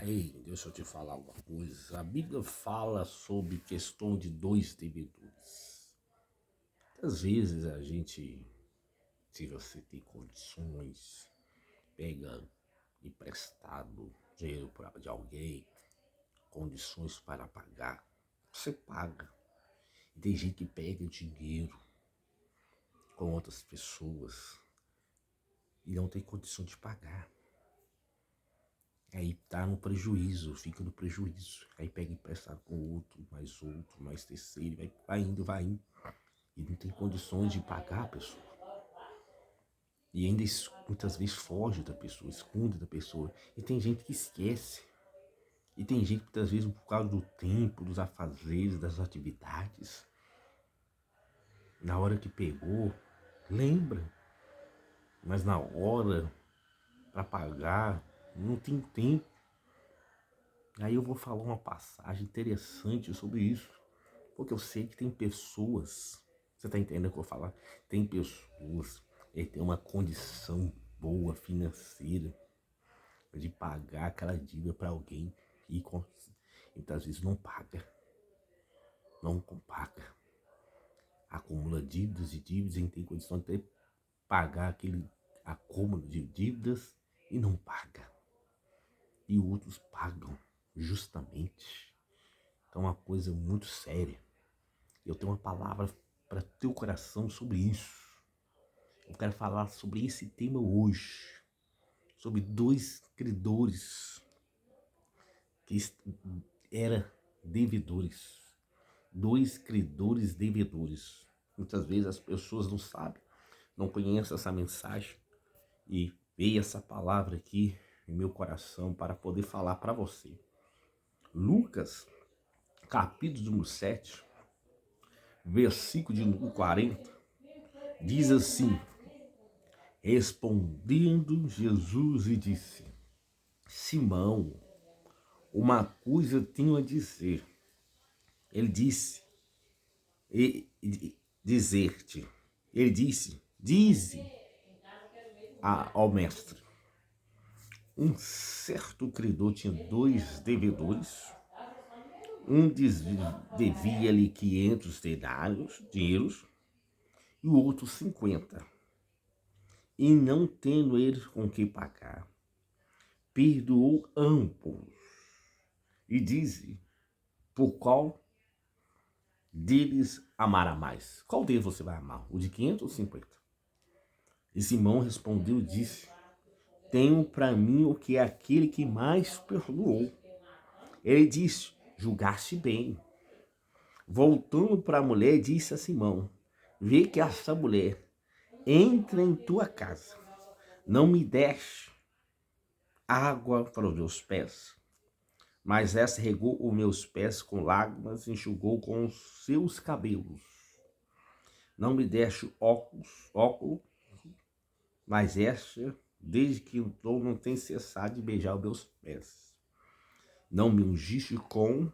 Ei, deixa eu te falar uma coisa. A Bíblia fala sobre questão de dois devedores. Às vezes a gente, se você tem condições, pega emprestado dinheiro de alguém, condições para pagar, você paga. E tem gente que pega dinheiro com outras pessoas e não tem condição de pagar. Aí tá no prejuízo, fica no prejuízo. Aí pega emprestado com outro, mais terceiro, vai indo. E não tem condições de pagar a pessoa. E ainda muitas vezes foge da pessoa, esconde da pessoa. E tem gente que esquece. E tem gente que muitas vezes por causa do tempo, dos afazeres, das atividades, na hora que pegou, lembra. Mas na hora para pagar, não tem tempo. Aí eu vou falar uma passagem interessante sobre isso. Porque eu sei que tem pessoas, você tá entendendo o que eu vou falar? Tem pessoas que têm uma condição boa financeira de pagar aquela dívida para alguém e muitas vezes não paga, não paga. Acumula dívidas e dívidas e não tem condição de pagar aquele acúmulo de dívidas e não paga. E outros pagam justamente. Então é uma coisa muito séria. Eu tenho uma palavra para teu coração sobre isso. Eu quero falar sobre esse tema hoje. Sobre dois credores que eram devedores. Dois credores devedores. Muitas vezes as pessoas não sabem, não conhecem essa mensagem. E veio essa palavra aqui em meu coração para poder falar para você. Lucas, capítulo 7, versículo de número 40, diz assim: respondendo Jesus e disse: Simão, uma coisa tenho a dizer. Ele disse, dizer-te. Ele disse, dize ao mestre. Um certo credor tinha dois devedores. Um devia-lhe 500 denários, dinheiros, e o outro 50. E não tendo ele com que pagar, perdoou ambos. E dize, por qual deles amará mais? Qual deles você vai amar? O de 500 ou 50? E Simão respondeu e disse, tenho para mim o que é aquele que mais perdoou. Ele disse, julgaste bem. Voltando para a mulher, disse a Simão, vê que essa mulher entra em tua casa, não me deixe água para os meus pés, mas essa regou os meus pés com lágrimas e enxugou com os seus cabelos. Não me deixe óculos, mas esta, desde que entrou, não tem cessado de beijar os meus pés. Não me ungiste com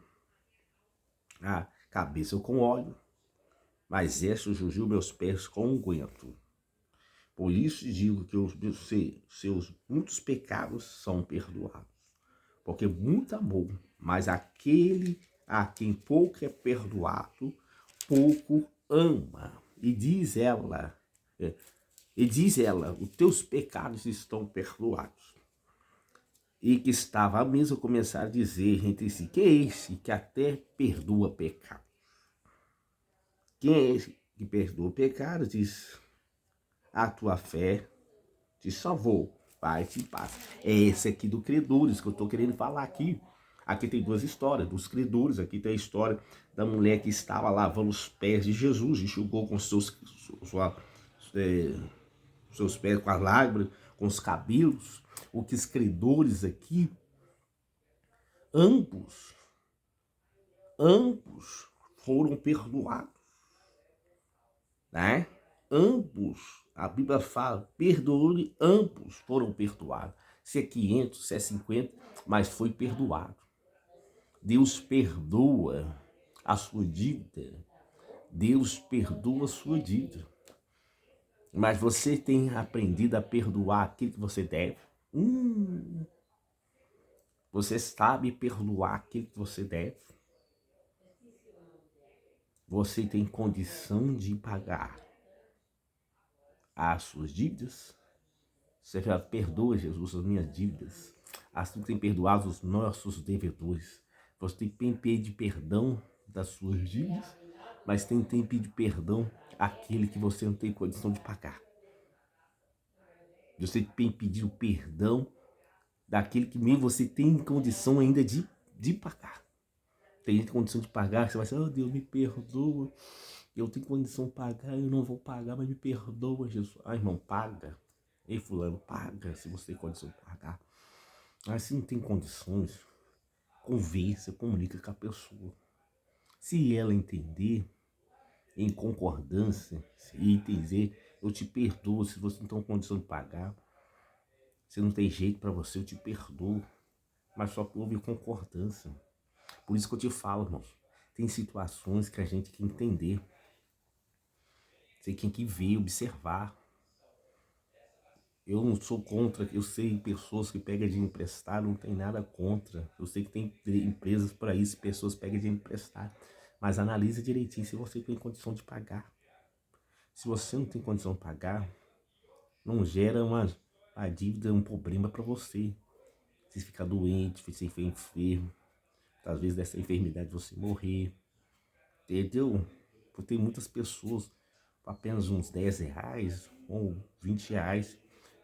a cabeça com óleo, mas esta ungiu meus pés com unguento. Por isso digo que os seus muitos pecados são perdoados, porque muito amor, mas aquele a quem pouco é perdoado, pouco ama. E diz ela, os teus pecados estão perdoados. E que estava à mesa começar a dizer entre si, quem é esse que até perdoa pecados? Quem é esse que perdoa pecados? Diz, a tua fé te salvou, vai-te em paz. É esse aqui do credores que eu estou querendo falar aqui. Aqui tem duas histórias dos credores. Aqui tem a história da mulher que estava lavando os pés de Jesus, enxugou com seus pés com as lágrimas, com os cabelos. O que os credores aqui, ambos foram perdoados, né? Ambos, a Bíblia fala, perdoou-lhe, ambos foram perdoados. Se é 500, se é 50, mas foi perdoado. Deus perdoa a sua dívida. Deus perdoa a sua dívida. Mas você tem aprendido a perdoar aquilo que você deve? Você sabe perdoar aquilo que você deve? Você tem condição de pagar as suas dívidas? Você já perdoa, Jesus, as minhas dívidas, assim tem perdoado os nossos devedores. Você tem pedido perdão das suas dívidas, mas tem pedido perdão àquele que você não tem condição de pagar. Você tem pedido perdão daquele que mesmo você tem condição ainda de pagar. Tem condição de pagar, você vai dizer, oh Deus, me perdoa, eu tenho condição de pagar, eu não vou pagar, mas me perdoa, Jesus. Ah, irmão, paga. Ei, fulano, paga se você tem condição de pagar. Mas se não tem condições, conversa, comunica com a pessoa. Se ela entender, em concordância, e entender, eu te perdoo. Se você não tem condição de pagar, se não tem jeito para você, eu te perdoo. Mas só que houve concordância. Por isso que eu te falo, irmãos, tem situações que a gente tem que entender. Você tem que ver, observar. Eu não sou contra, eu sei pessoas que pegam dinheiro emprestado, não tem nada contra. Eu sei que tem empresas para isso, pessoas pegam dinheiro emprestado. Mas analise direitinho se você tem condição de pagar. Se você não tem condição de pagar, não gera uma dívida, um problema para você. Você ficar doente, você ficar enfermo, às vezes dessa enfermidade você morrer. Entendeu? Porque tem muitas pessoas com apenas uns R$ 10 ou R$ 20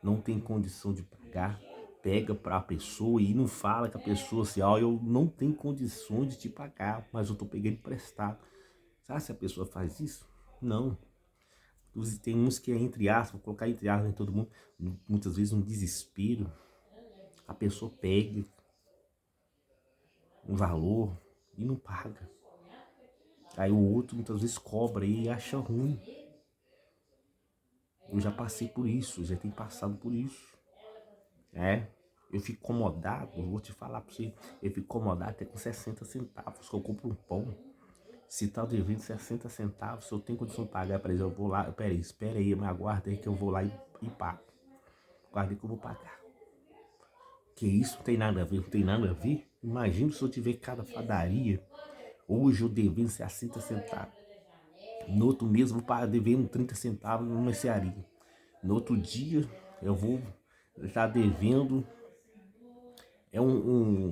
não tem condição de pagar, pega para a pessoa e não fala que a pessoa assim, ó, eu não tenho condições de te pagar, mas eu tô pegando emprestado. Sabe se a pessoa faz isso? Não. Tem uns que é entre aspas, vou colocar entre aspas em todo mundo, muitas vezes um desespero, a pessoa pega um valor e não paga. Aí o outro muitas vezes cobra e acha ruim. Eu já passei por isso, já tenho passado por isso. Eu fico incomodado, eu vou te falar pra você, eu fico incomodado até com 60 centavos, que eu compro um pão. Se tá devendo 60 centavos, se eu tenho condição de pagar, por exemplo, eu vou lá, espera aí, me aguarda aí que eu vou lá e pago. Aguarda aí que eu vou pagar. Que isso não tem nada a ver, não tem nada a ver. Imagina se eu tiver cada padaria, hoje eu devendo 60 centavos. No outro mês eu vou pagar devendo 30 centavos numa mercearia. No outro dia eu vou estar devendo R$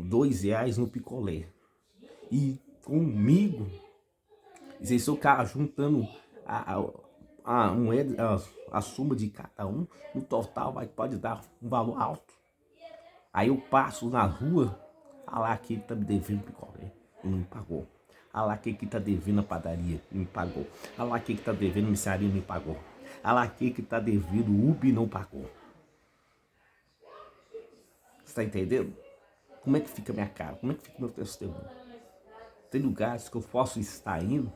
2 no picolé. E comigo, se eu ficar juntando a moeda, a soma de cada um, no total pode dar um valor alto. Aí eu passo na rua, a lá que ele tá me devendo picolé e não me pagou. A lá que tá devendo a padaria e me pagou. A lá que tá devendo mercearia e me pagou. A lá que tá devendo Uber e não pagou. Você tá entendendo? Como é que fica minha cara? Como é que fica meu testemunho? Tem lugares que eu posso estar indo,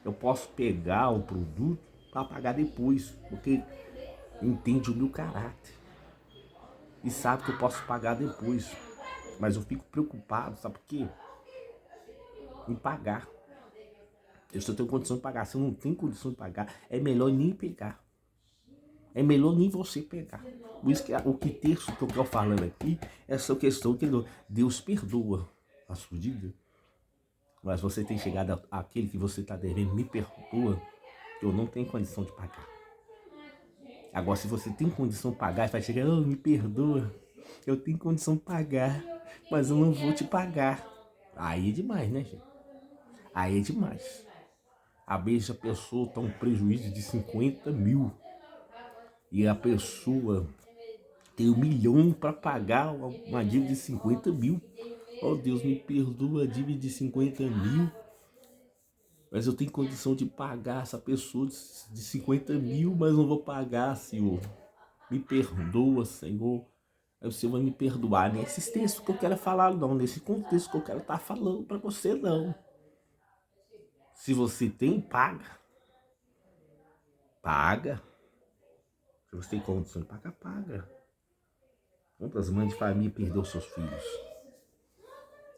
eu posso pegar o produto para pagar depois, porque entende o meu caráter e sabe que eu posso pagar depois. Mas eu fico preocupado, sabe por quê? Em pagar. Eu só tenho condição de pagar. Se eu não tenho condição de pagar, é melhor nem pegar. É melhor nem você pegar. Por isso que o que texto que eu estou falando aqui é essa questão que Deus perdoa a sua dívida. Mas você tem chegado àquele que você está devendo, me perdoa, eu não tenho condição de pagar. Agora, se você tem condição de pagar, vai chegar, oh, me perdoa, eu tenho condição de pagar, mas eu não vou te pagar. Aí é demais, né, gente? Aí é demais. A vez a pessoa está um prejuízo de 50 mil e a pessoa tem 1 milhão para pagar uma dívida de 50 mil. Oh Deus, me perdoa a dívida de 50 mil. Mas eu tenho condição de pagar essa pessoa de 50 mil, mas não vou pagar, Senhor. Me perdoa, Senhor. Aí o Senhor vai me perdoar. Nesse texto que eu quero falar, não. Nesse contexto que eu quero estar falando para você, não. Se você tem, paga. Paga. Se você tem condição de pagar, paga. Quantas mães de família perderam seus filhos?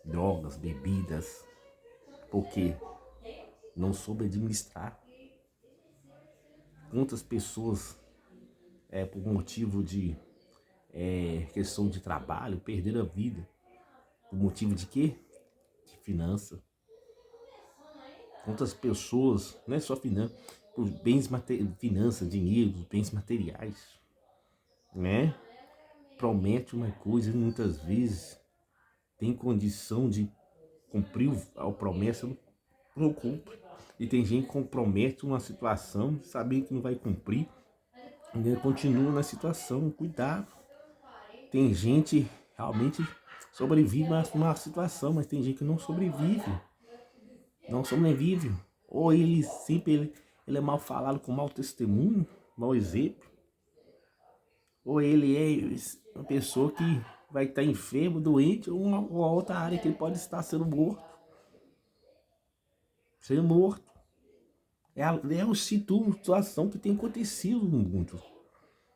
Drogas, bebidas. Porque não soube administrar. Quantas pessoas, por motivo de questão de trabalho, perderam a vida. Por motivo de quê? De finança. Quantas pessoas, não é só finança, por finança, dinheiro, bens materiais, né? Promete uma coisa e muitas vezes tem condição de cumprir a promessa, não cumpre. E tem gente que compromete uma situação, sabendo que não vai cumprir, e continua na situação. Cuidado. Tem gente realmente sobrevive a uma situação, mas tem gente que não sobrevive. Não sobrevive. Ou ele sempre ele é mal falado com mau testemunho, mau exemplo. Ou ele é uma pessoa que vai estar enfermo, doente, ou uma outra área que ele pode estar sendo morto. Sendo morto. É a situação que tem acontecido no mundo.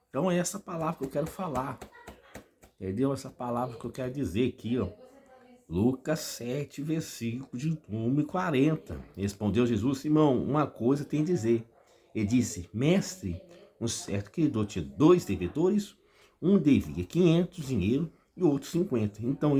Então é essa palavra que eu quero falar. Entendeu? Essa palavra que eu quero dizer aqui, ó. Lucas 7, versículo de número 40. Respondeu Jesus: Simão, uma coisa tem a dizer. Ele disse: Mestre, um certo credor tinha 2 devedores, um devia 500 dinheiro e o outro 50. Então,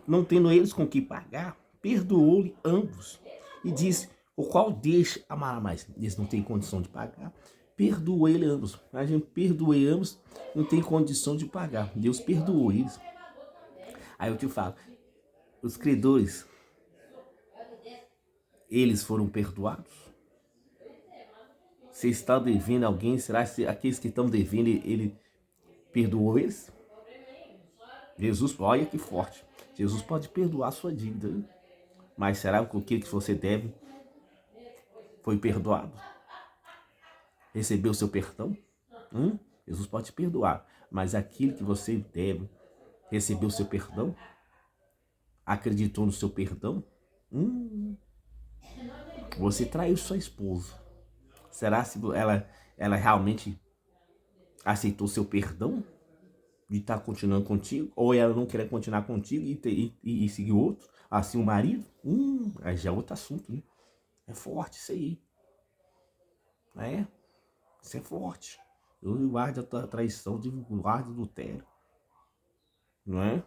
não tendo eles com que pagar, perdoou-lhe ambos. E disse: o qual deixa amar mais? Eles não têm condição de pagar. Perdoou ele ambos. A gente perdoou ambos, não tem condição de pagar. Deus perdoou eles. Aí eu te falo, os credores, eles foram perdoados? Se está devendo alguém, será que aqueles que estão devendo, ele perdoou eles? Jesus, olha que forte. Jesus pode perdoar a sua dívida, né? Mas será que o que você deve foi perdoado? Recebeu o seu perdão? Jesus pode te perdoar. Mas aquilo que você deve, recebeu o seu perdão? Acreditou no seu perdão? Você traiu sua esposa. Será se ela realmente aceitou seu perdão de estar continuando contigo? Ou ela não quer continuar contigo e seguir outro? Assim o marido? Aí já é outro assunto, né? É forte isso aí. Né? Isso é forte. Eu guardo a traição, guardo o adultério. Não é?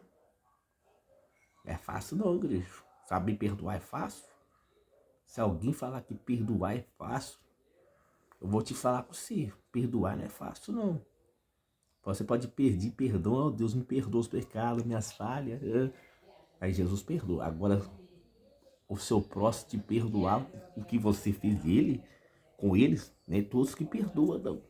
É fácil não, igreja. Saber perdoar é fácil? Se alguém falar que perdoar é fácil, eu vou te falar com você. Perdoar não é fácil, não. Você pode pedir perdão, oh, Deus me perdoa os pecados, minhas falhas. Aí Jesus perdoa. Agora, o seu próximo te perdoar o que você fez dele, com eles, não é todos que perdoam, não.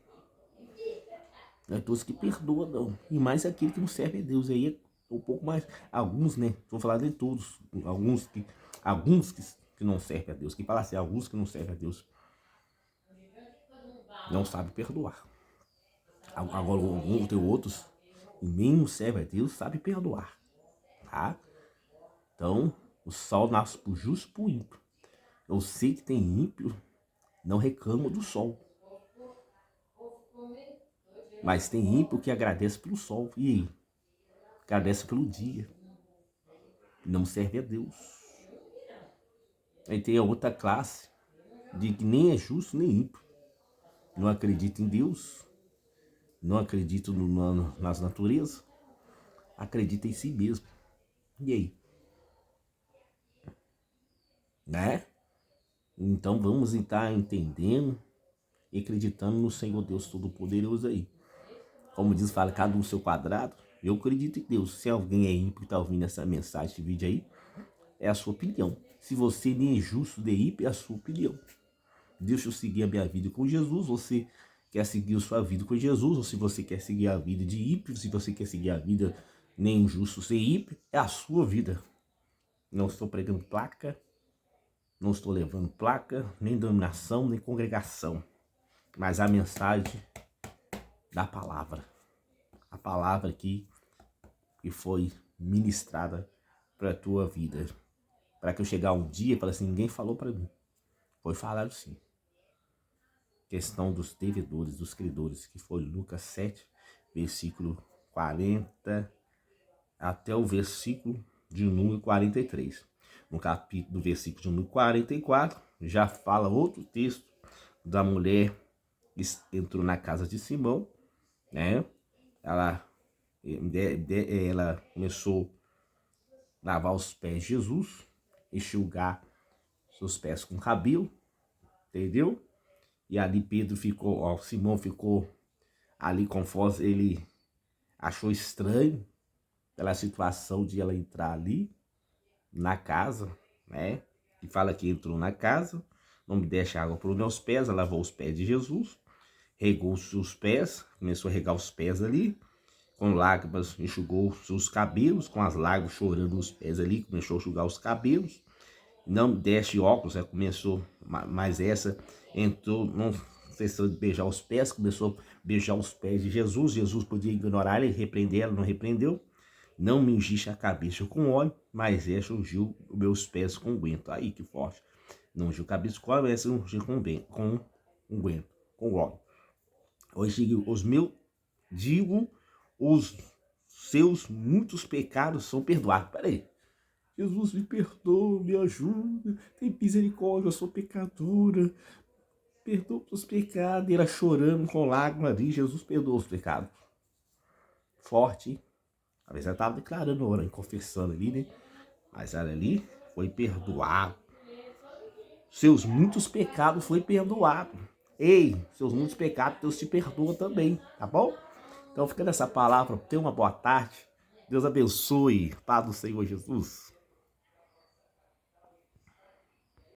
Não é todos que perdoam, não. E mais aquele que não serve a Deus. Aí é um pouco mais. Alguns, né? Vou falar de todos. Alguns que não servem a Deus. Que fala assim, alguns que não servem a Deus não sabem perdoar. Agora, tem outros que nem não servem a Deus, sabem perdoar. Tá? Então, o sol nasce pro justo e pro ímpio. Eu sei que tem ímpio, não reclama do sol. Mas tem ímpio que agradece pelo sol. E aí? Agradece pelo dia. Não serve a Deus. Aí tem a outra classe de que nem é justo nem ímpio. Não acredita em Deus. Não acredita nas naturezas. Acredita em si mesmo. E aí? Né? Então vamos estar entendendo e acreditando no Senhor Deus Todo-Poderoso aí. Como diz, fala, cada um no seu quadrado. Eu acredito em Deus. Se alguém é ímpio e está ouvindo essa mensagem, esse vídeo aí, é a sua opinião. Se você nem é justo de ímpio, é a sua opinião. Deixa eu seguir a minha vida com Jesus. Você quer seguir a sua vida com Jesus, ou se você quer seguir a vida de ímpio, se você quer seguir a vida nem justo sem ímpio, é a sua vida. Não estou pregando placa, não estou levando placa, nem dominação, nem congregação, mas a mensagem da palavra. A palavra aqui que foi ministrada para a tua vida. Para que eu chegar um dia e falar assim, ninguém falou para mim. Foi falado sim. Questão dos devedores, dos credores, que foi Lucas 7, versículo 40 até o versículo de número 43. No capítulo do versículo de número 44, já fala outro texto da mulher que entrou na casa de Simão, né? Ela Ela começou a lavar os pés de Jesus, enxugar seus pés com cabelo, entendeu? E ali Pedro ficou, ó, Simão ficou ali confuso, ele achou estranho pela situação de ela entrar ali na casa, né? E fala que entrou na casa, não me deixa água para os meus pés, ela lavou os pés de Jesus, regou os seus pés, começou a regar os pés ali, com lágrimas enxugou os seus cabelos, com as lágrimas chorando nos pés ali, começou a enxugar os cabelos, não deixe óculos, né? Começou, mas essa entrou, não cessou de beijar os pés, começou a beijar os pés de Jesus, Jesus podia ignorar ele, repreender ela, não repreendeu, não me ungiste a cabeça com óleo, mas essa ungiu os meus pés com unguento. Aí que forte. Não ungiu a cabeça com óleo, essa ungiu com unguento, com óleo. Hoje os meus, digo, os seus muitos pecados são perdoados. Peraí. Jesus, me perdoa, me ajuda, tem misericórdia, eu sou pecadora, perdoa os pecados. E ela chorando com lágrimas ali, Jesus perdoa os pecados. Forte, hein? Às vezes ela estava declarando, orando, confessando ali, né? Mas ela ali foi perdoado. Seus muitos pecados foi perdoado. Ei, seus muitos pecados, Deus te perdoa também, tá bom? Então fica nessa palavra, tenha uma boa tarde. Deus abençoe. Paz do Senhor Jesus.